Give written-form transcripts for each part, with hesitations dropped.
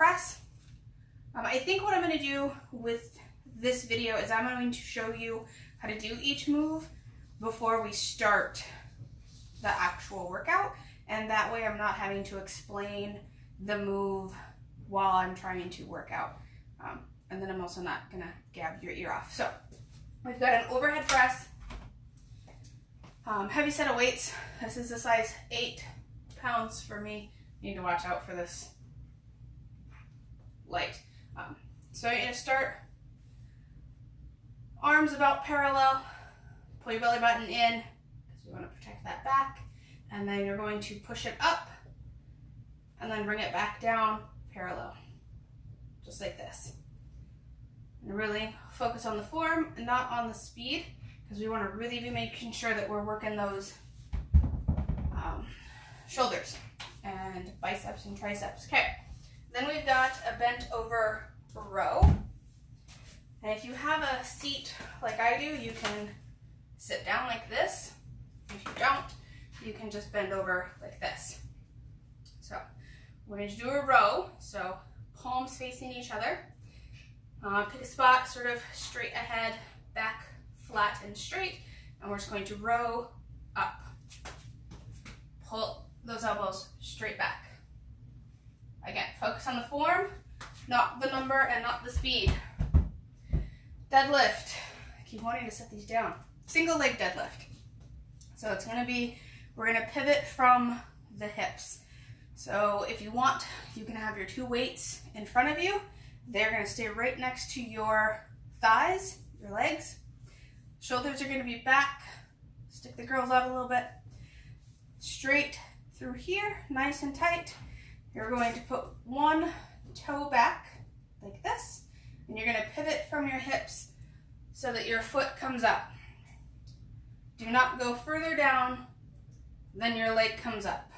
press. I think what I'm going to do with this video is I'm going to show you how to do each move before we start the actual workout, and that way I'm not having to explain the move while I'm trying to work out. And then I'm also not going to gab your ear off. So we've got an overhead press, heavy set of weights. This is a size 8 pounds for me. You need to watch out for this light. So you're going to start arms about parallel, pull your belly button in because we want to protect that back, and then you're going to push it up and then bring it back down parallel, just like this. And really focus on the form and not on the speed, because we want to really be making sure that we're working those shoulders and biceps and triceps. Okay, then we've got a bent over row. And if you have a seat like I do, you can sit down like this. If you don't, you can just bend over like this. So we're going to do a row, so palms facing each other. Pick a spot sort of straight ahead, back flat and straight, and we're just going to row up. Pull those elbows straight back. Again, focus on the form, not the number and not the speed. Deadlift. I keep wanting to set these down. Single leg deadlift. So it's going to be, we're going to pivot from the hips. So if you want, you can have your 2 weights in front of you. They're going to stay right next to your thighs, your legs. Shoulders are going to be back. Stick the girls out a little bit. Straight through here, nice and tight. You're going to put one toe back like this, and you're going to pivot from your hips so that your foot comes up. Do not go further down than your leg comes up.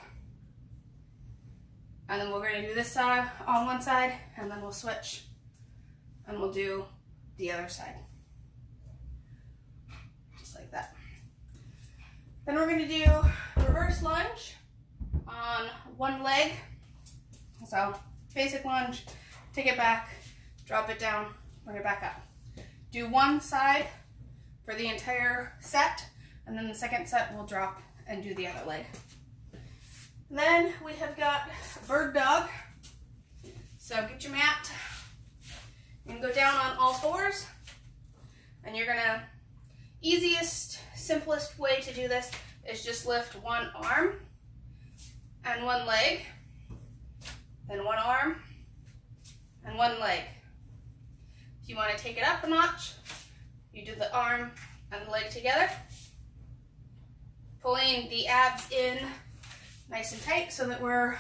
And then we're going to do this side on one side, and then we'll switch and we'll do the other side. Just like that. Then we're going to do reverse lunge on one leg. So basic lunge, take it back, drop it down, bring it back up. Do one side for the entire set, and then the second set we'll drop and do the other leg. Then we have got bird dog. So get your mat and go down on all fours. And you're gonna, easiest, simplest way to do this is just lift one arm and one leg, then one arm and one leg. If you want to take it up a notch, you do the arm and the leg together, pulling the abs in nice and tight so that we're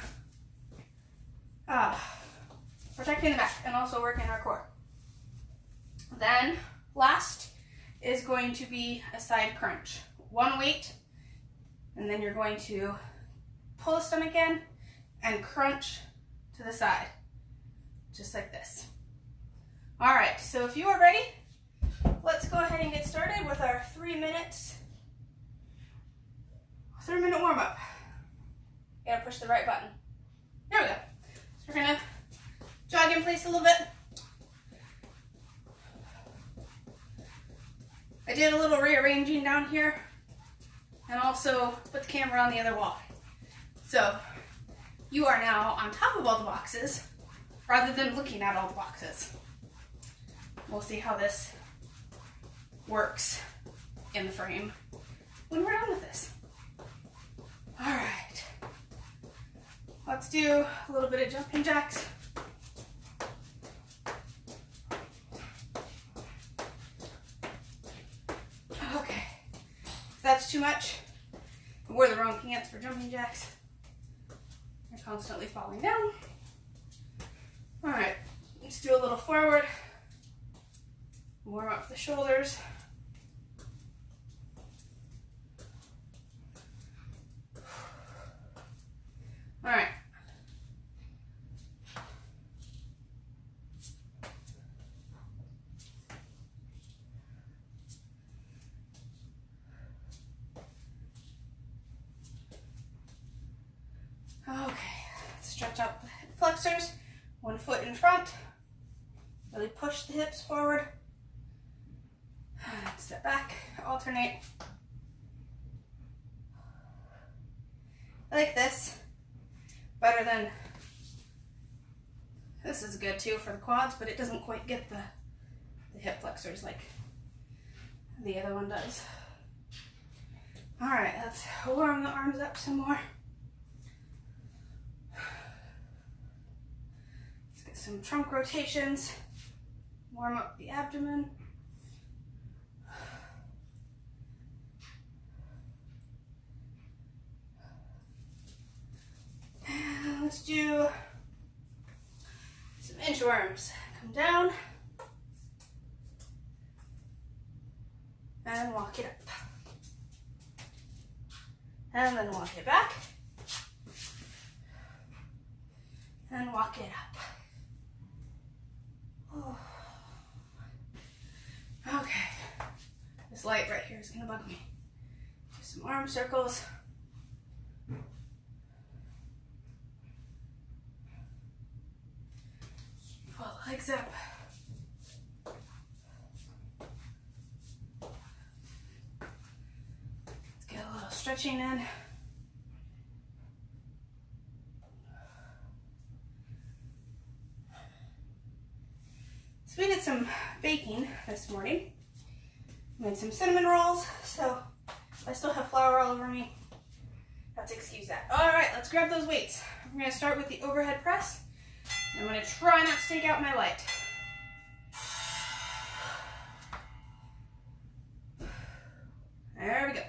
protecting the back and also working our core. Then last is going to be a side crunch. One weight, and then you're going to pull the stomach in and crunch to the side, just like this. All right, so if you are ready, let's go ahead and get started with our 3-minute warm-up. You gotta push the right button. There we go. So we're gonna jog in place a little bit. I did a little rearranging down here and also put the camera on the other wall. So you are now on top of all the boxes rather than looking at all the boxes. We'll see how this works in the frame when we're done with this. All right, let's do a little bit of jumping jacks. Okay, if that's too much, I wore the wrong pants for jumping jacks. They're constantly falling down. All right, let's do a little forward. Warm up the shoulders. All right. Okay, let's stretch out the hip flexors One foot in front. Really push the hips forward. Step back, alternate. I like this better than, this is good too for the quads, but it doesn't quite get the hip flexors like the other one does. All right, let's warm the arms up some more. Let's get some trunk rotations. Warm up the abdomen. And let's do some inchworms. Come down and walk it up. And then walk it back. And walk it up. Oh. Okay. This light right here is gonna bug me. Do some arm circles. Pull the legs up. Let's get a little stretching in. So we did some baking this morning. Made some cinnamon rolls, so I still have flour all over me. Let's excuse that. All right, let's grab those weights. We're gonna start with the overhead press. I'm gonna try not to take out my light. There we go.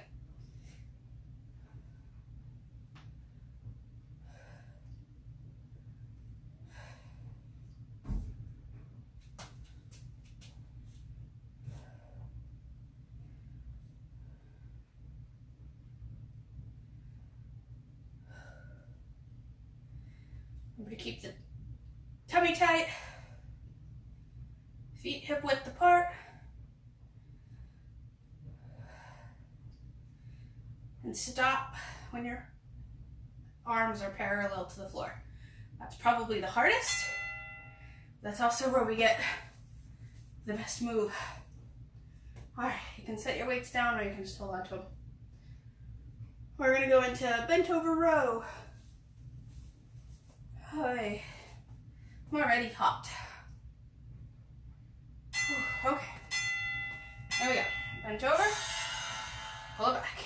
Remember to keep the tummy tight, feet hip width apart, and stop when your arms are parallel to the floor. That's probably the hardest. That's also where we get the best move. All right, you can set your weights down or you can just hold on to them. We're gonna go into bent over row. Hi. I'm already hot. Whew, okay. There we go. Bent over. Pull it back.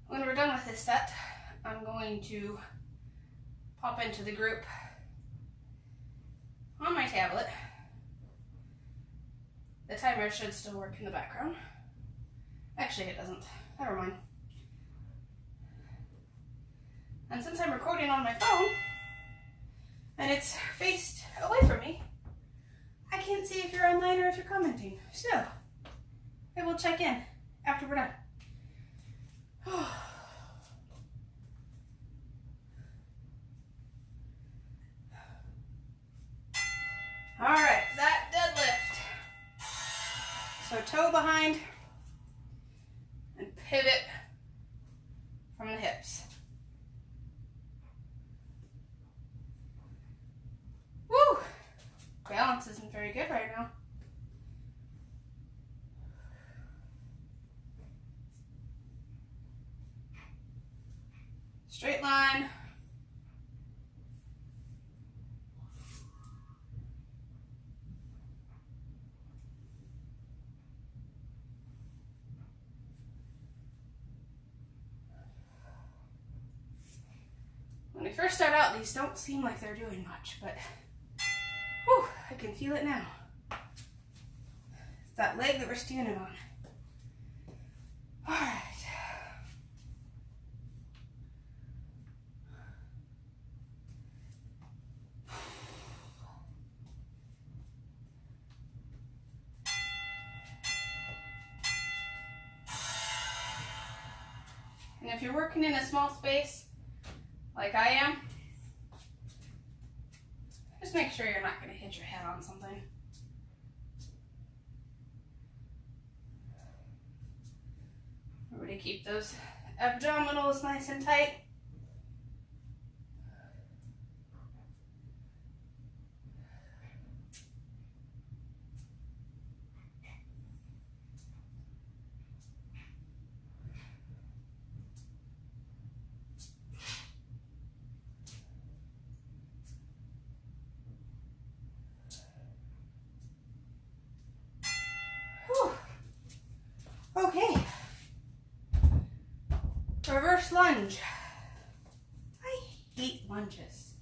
When we're done with this set, I'm going to pop into the group on my tablet. The timer should still work in the background. Actually, it doesn't. Never mind. And since I'm recording on my phone, and it's faced away from me, I can't see if you're online or if you're commenting. So, I will check in after we're done. All right, that deadlift. So toe behind and pivot from the hips. Woo! Balance isn't very good right now. Straight line. When we first start out, these don't seem like they're doing much, but whew, I can feel it now. It's that leg that we're standing on. All right. And if you're working in a small space, like I am, just make sure you're not going to hit your head on something. Remember to keep those abdominals nice and tight. Whew. Okay. Reverse lunge. I hate lunges.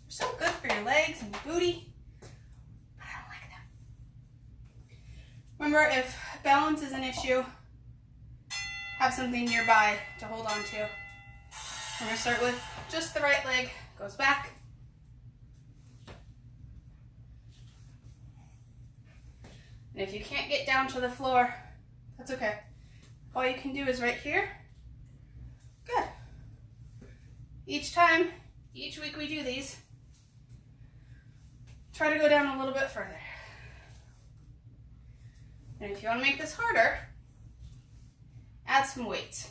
They're so good for your legs and your booty, but I don't like them. Remember, if balance is an issue, have something nearby to hold on to. We're going to start with just the right leg goes back. And if you can't get down to the floor, that's okay. All you can do is right here. Good. Each time, each week we do these, try to go down a little bit further. And if you want to make this harder, add some weights.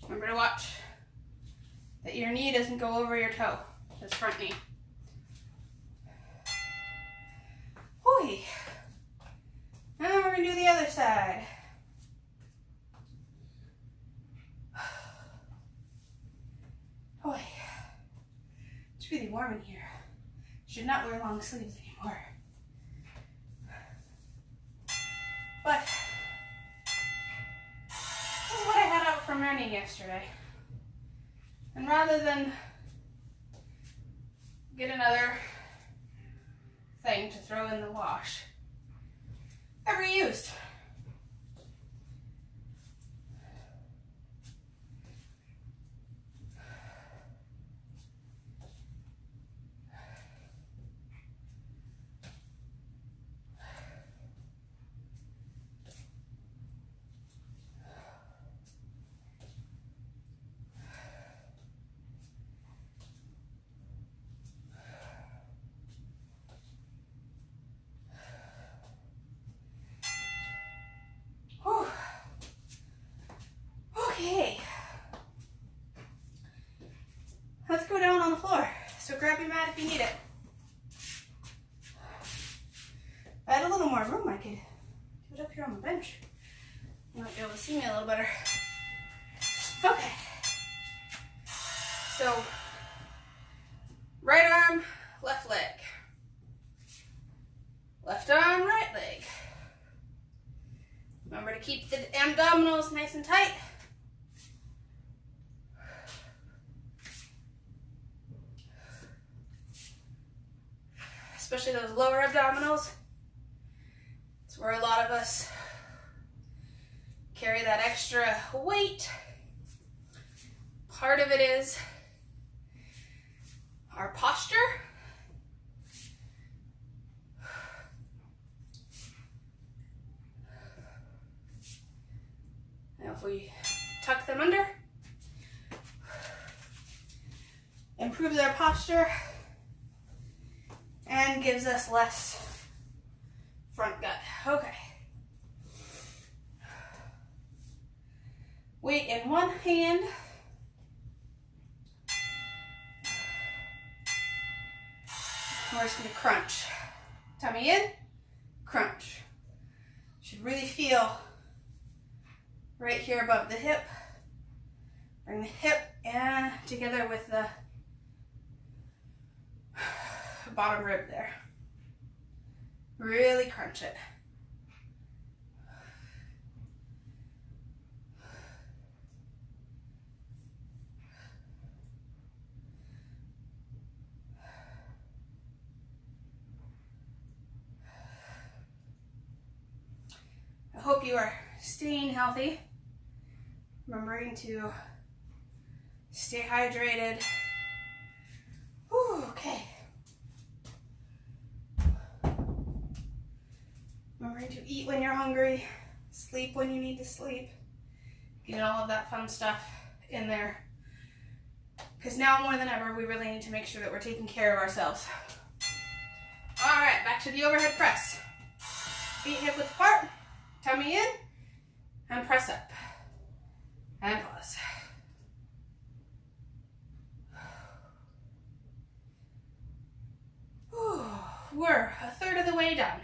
Remember to watch that your knee doesn't go over your toe, this front knee. Hoi. Now we're going to do the other side. Hoi. It's really warm in here. Should not wear long sleeves anymore. But this is what I had out from running yesterday. And rather than get another thing to throw in the wash, I reused. Okay, let's go down on the floor. So grab your mat if you need it. If I had a little more room, I could do it up here on the bench. You might be able to see me a little better. Okay, so right arm, left leg. Left arm, right leg. Remember to keep the abdominals nice and tight. Especially those lower abdominals. It's where a lot of us carry that extra weight. Part of it is our posture. Now if we tuck them under, improves our posture and gives us less front gut. Okay. Weight in one hand. We're just going to crunch. Tummy in, crunch. Should really feel right here above the hip. Bring the hip and together with the bottom rib there. Really crunch it. I hope you are staying healthy, remembering to stay hydrated. Whew, okay. trying to eat when you're hungry, sleep when you need to sleep, get all of that fun stuff in there. Because now more than ever, we really need to make sure that we're taking care of ourselves. All right, back to the overhead press. Feet hip width apart, tummy in, and press up. And pause. Whew, we're a third of the way done.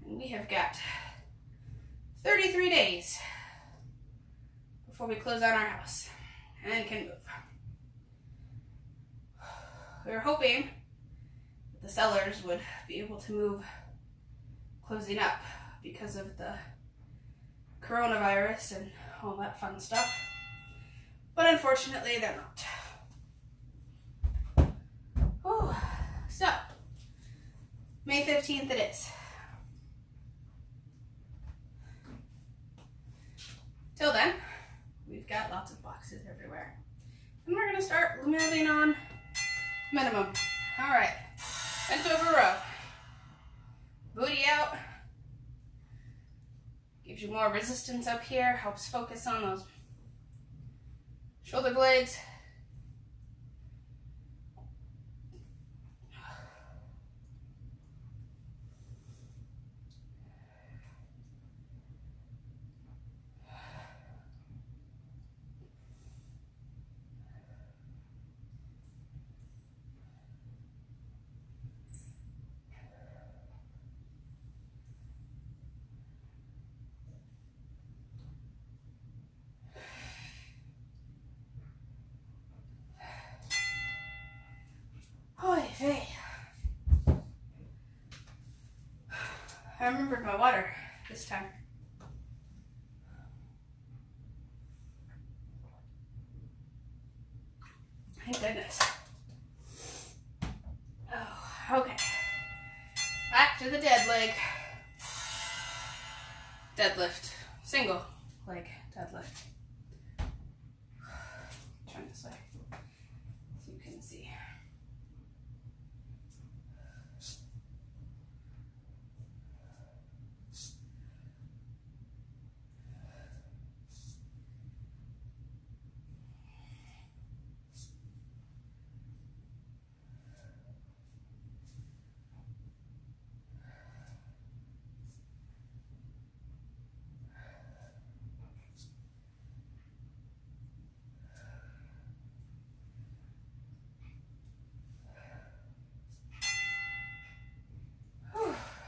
And we have got 33 days before we close out our house and can move. We were hoping that the sellers would be able to move closing up because of the coronavirus and all that fun stuff, but unfortunately they're not. Whew. So, May 15th it is. Till then, we've got lots of boxes everywhere. And we're gonna start moving on minimum. All right, bent over row. Booty out. Gives you more resistance up here, helps focus on those shoulder blades. Hey, I remembered my water this time. Thank goodness. Oh, okay. Back to the dead leg. Deadlift. Single leg deadlift. Turn this way so you can see.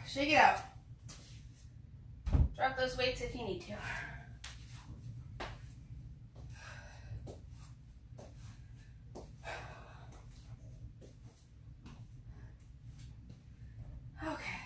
Shake it out. Drop those weights if you need to. Okay.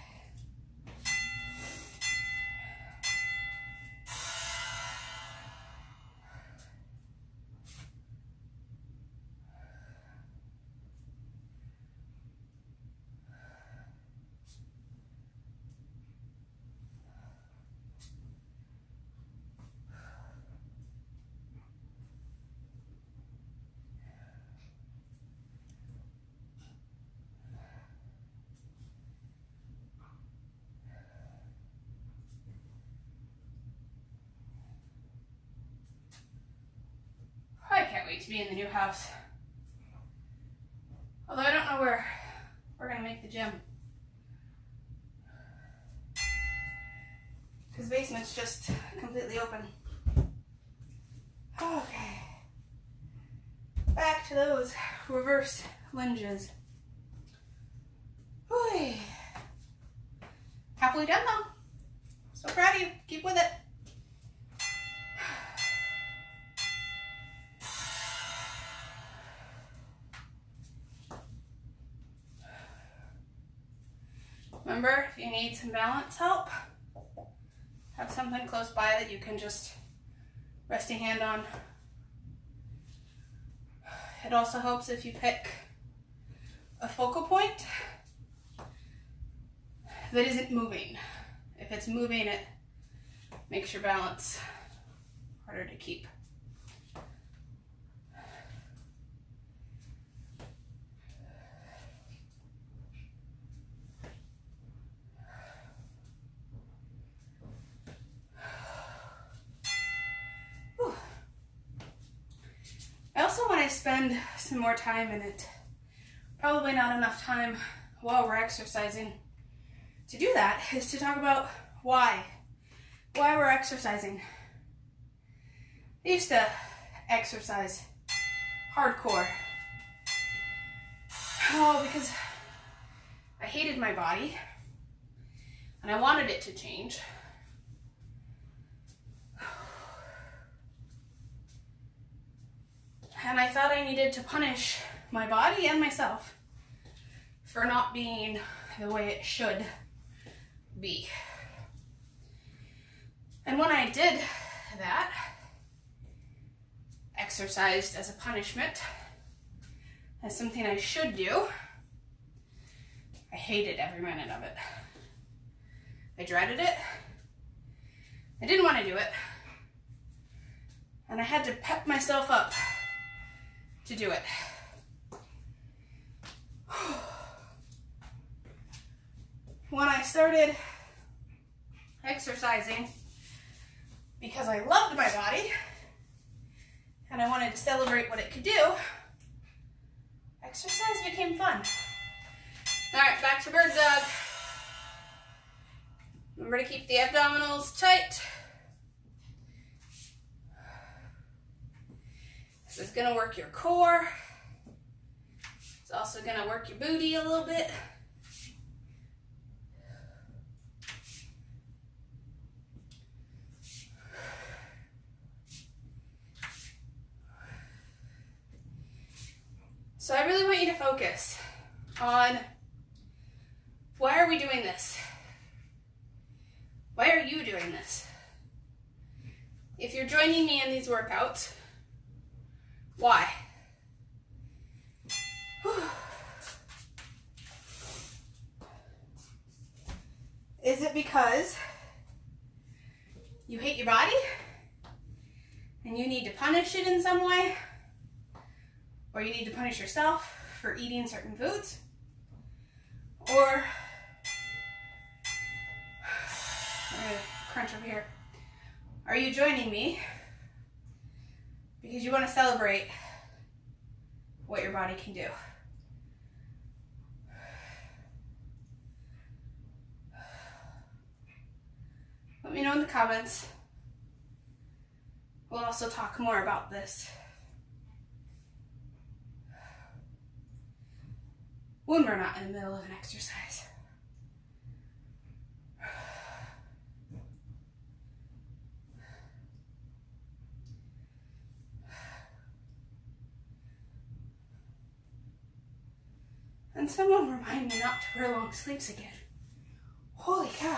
I can't wait to be in the new house. Although I don't know where we're gonna make the gym. Because the basement's just completely open. Okay. Back to those reverse lunges. Whew. Halfway done though. So proud of you. Keep with it. Remember, if you need some balance help, have something close by that you can just rest your hand on. It also helps if you pick a focal point that isn't moving. If it's moving, it makes your balance harder to keep. I spend some more time in it. Probably not enough time while we're exercising to do that, is to talk about why we're exercising. I used to exercise hardcore. Oh, because I hated my body and I wanted it to change. And I thought I needed to punish my body and myself for not being the way it should be. And when I did that, exercised as a punishment, as something I should do, I hated every minute of it. I dreaded it. I didn't want to do it. And I had to pep myself up to do it. When I started exercising because I loved my body and I wanted to celebrate what it could do, exercise became fun. All right, back to bird dog. Remember to keep the abdominals tight. This is gonna work your core. It's also gonna work your booty a little bit. So I really want you to focus on, why are we doing this? Why are you doing this? If you're joining me in these workouts, why? Is it because you hate your body and you need to punish it in some way? Or you need to punish yourself for eating certain foods? Or, I'm gonna crunch over here. Are you joining me because you want to celebrate what your body can do? Let me know in the comments. We'll also talk more about this when we're not in the middle of an exercise. And someone remind me not to wear long sleeves again. Holy cow.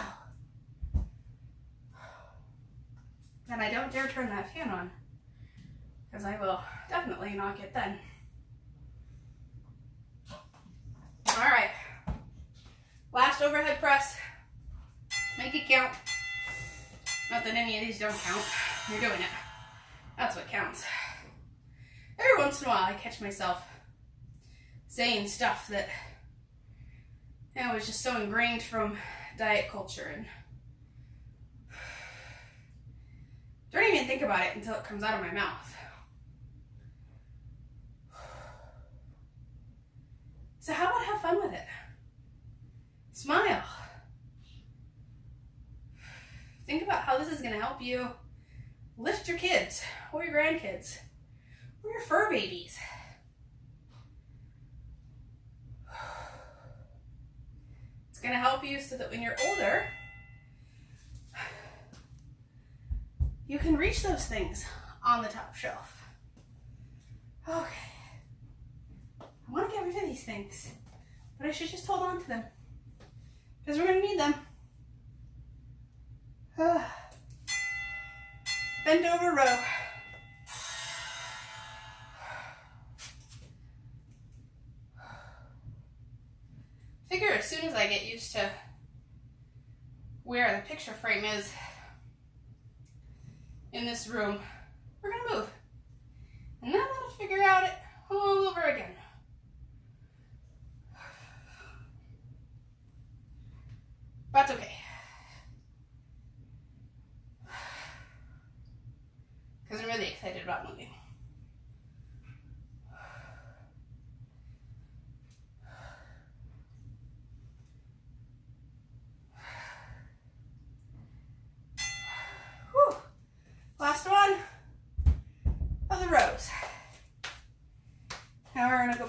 And I don't dare turn that fan on, because I will definitely not get done. All right, last overhead press. Make it count. Not that any of these don't count. You're doing it. That's what counts. Every once in a while I catch myself saying stuff that, you know, was just so ingrained from diet culture, and don't even think about it until it comes out of my mouth. So how about have fun with it? Smile. Think about how this is going to help you lift your kids or your grandkids or your fur babies. It's going to help you so that when you're older, you can reach those things on the top shelf. Okay. I want to get rid of these things, but I should just hold on to them because we're going to need them. Bend over row. Figure as soon as I get used to where the picture frame is in this room, we're going to move. And then I'll figure out it all over again. That's okay. Because I'm really excited about moving.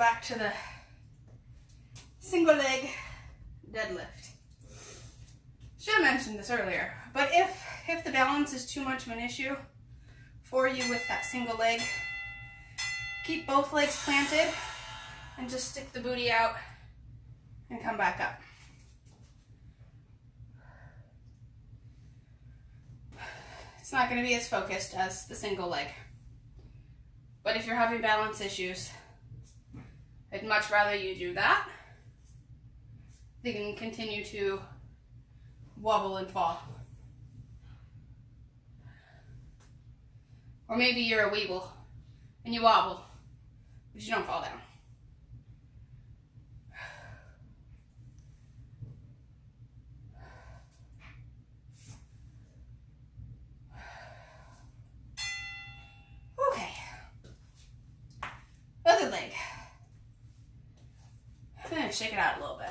back to the single leg deadlift. Should have mentioned this earlier, but if the balance is too much of an issue for you with that single leg, keep both legs planted and just stick the booty out and come back up. It's not going to be as focused as the single leg. But if you're having balance issues, I'd much rather you do that than continue to wobble and fall. Or maybe you're a weeble and you wobble, but you don't fall down. Okay. Other leg. I'm gonna shake it out a little bit.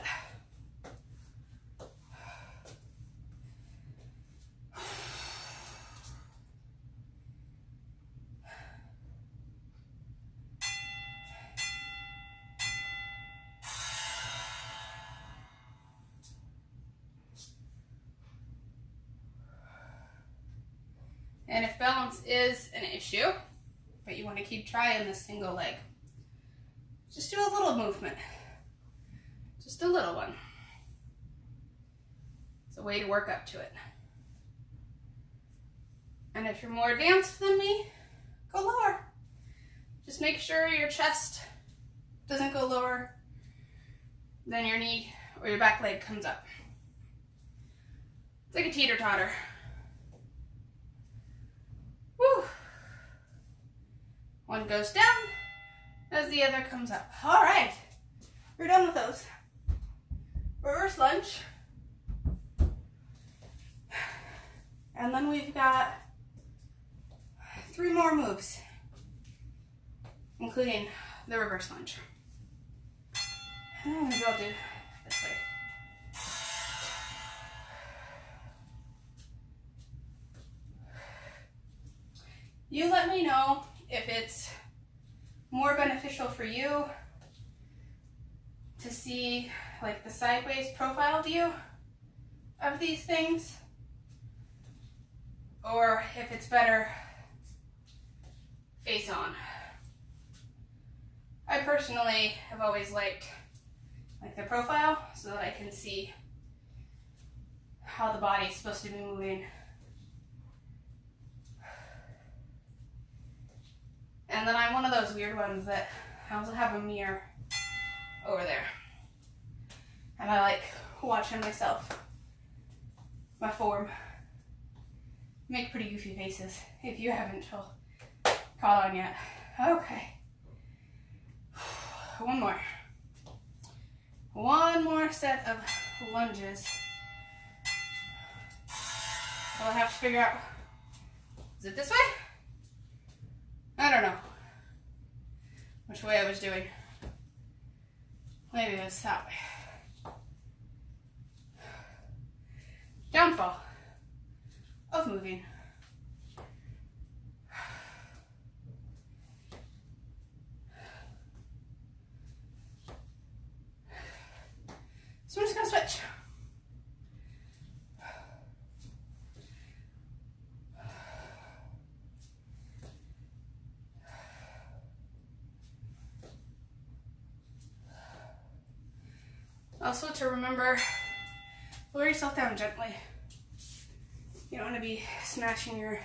And if balance is an issue, but you want to keep trying the single leg, just do a little movement. Just a little one. It's a way to work up to it. And if you're more advanced than me, go lower. Just make sure your chest doesn't go lower than your knee or your back leg comes up. It's like a teeter-totter. Woo! One goes down as the other comes up. All right, we're done with those. Reverse lunge. And then we've got 3 more moves, including the reverse lunge. And maybe I'll do this way. You let me know if it's more beneficial for you to see like the sideways profile view of these things, or if it's better face on. I personally have always liked the profile so that I can see how the body's supposed to be moving. And then I'm one of those weird ones that I also have a mirror over there. And I like watching myself, my form, make pretty goofy faces if you haven't caught on yet. Okay. One more. One more set of lunges. I'll have to figure out, is it this way? I don't know which way I was doing. Maybe it was that way. Downfall of moving. So I'm just gonna switch. Also, to remember, lower yourself down gently. You don't want to be smashing your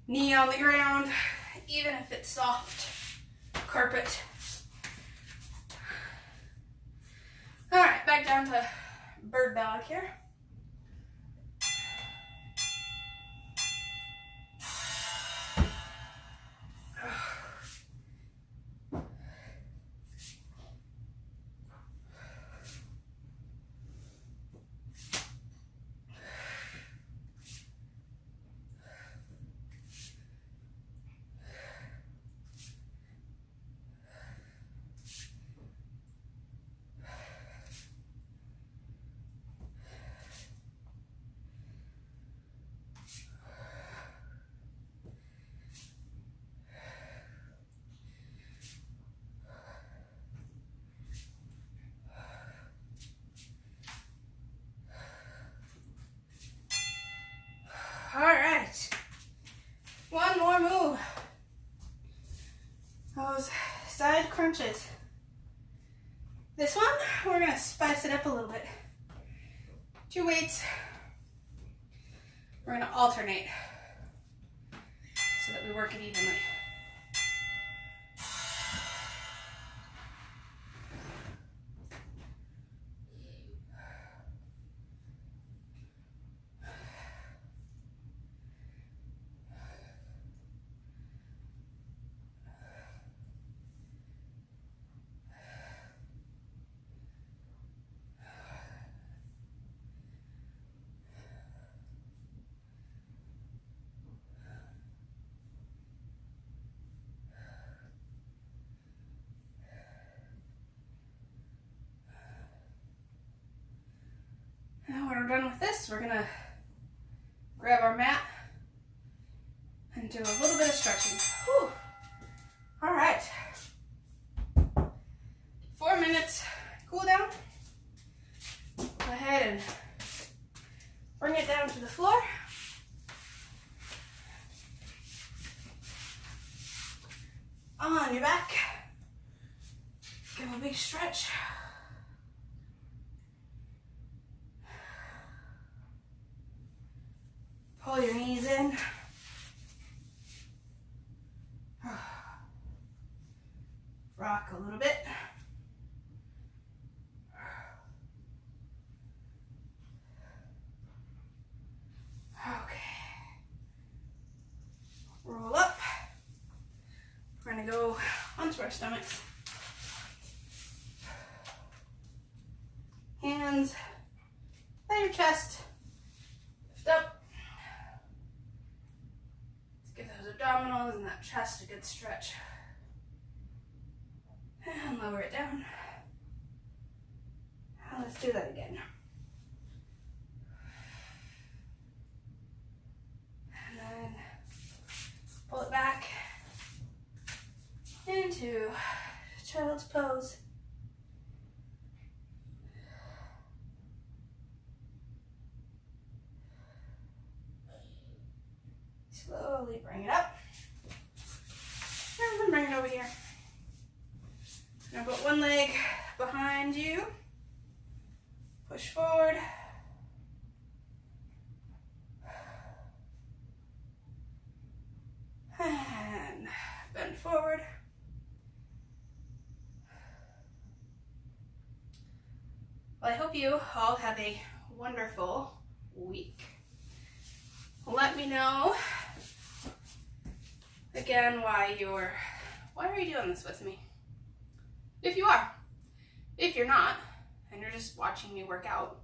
knee on the ground, even if it's soft carpet. All right, back down to bird dog here. crunches. This one, we're gonna spice it up a little bit. 2 weights. We're gonna alternate so that we work it evenly. Now when we're done with this, we're gonna grab our mat and do a little bit of stretching. Whew. All right. 4 minutes, cool down. Go ahead and bring it down to the floor. On your back. Give a big stretch. Pull your knees in. Rock a little bit. Okay. Roll up. We're going to go onto our stomachs. Hands by your chest. Lift up. Let's give those abdominals and that chest a good stretch. And lower it down. And let's do that again. And then pull it back into child's pose. Slowly bring it up. And then bring it over here. Now put one leg behind you. Push forward. And bend forward. Well, I hope you all have a wonderful week. Let me know again why are you doing this with me? If you are. If you're not, and you're just watching me work out,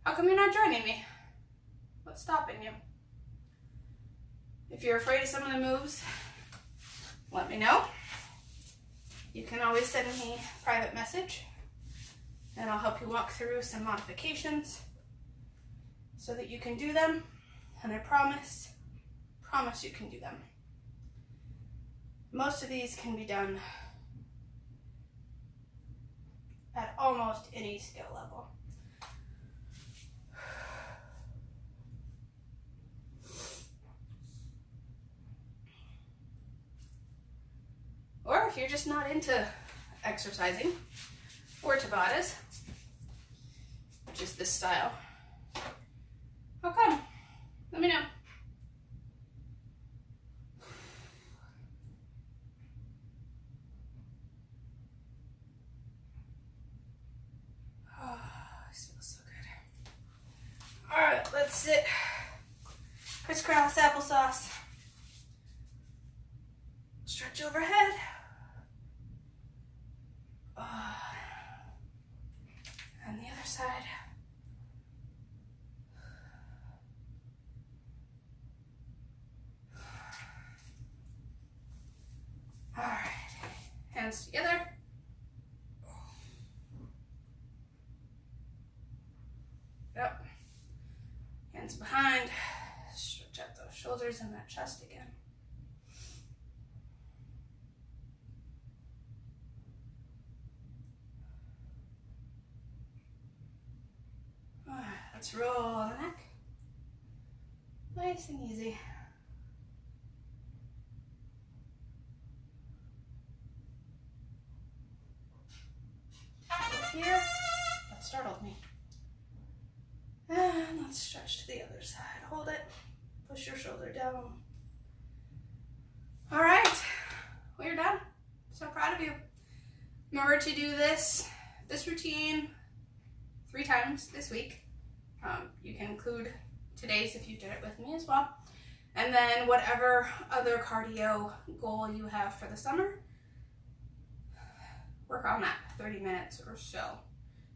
how come you're not joining me? What's stopping you? If you're afraid of some of the moves, let me know. You can always send me a private message, and I'll help you walk through some modifications so that you can do them, and I promise you can do them. Most of these can be done at almost any skill level. Or if you're just not into exercising or Tabatas, which is this style, how come? Let me know. Alright, let's sit. Crisscross applesauce. Stretch overhead. And the other side. Alright, hands together. Yep. Hands behind, stretch out those shoulders and that chest again. All right, let's roll the neck. Nice and easy. startled me. And let's stretch to the other side. Hold it. Push your shoulder down. All right, well, you're done. So proud of you. Remember to do this routine 3 times this week. You can include today's if you did it with me as well. And then whatever other cardio goal you have for the summer, work on that 30 minutes or so.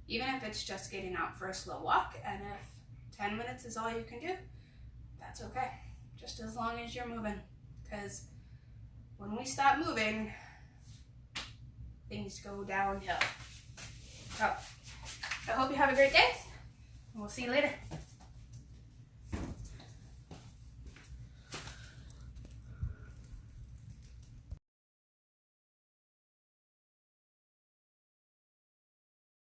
Even if it's just getting out for a slow walk, and if 10 minutes is all you can do, that's okay. Just as long as you're moving. Because when we stop moving, things go downhill. So, I hope you have a great day, and we'll see you later.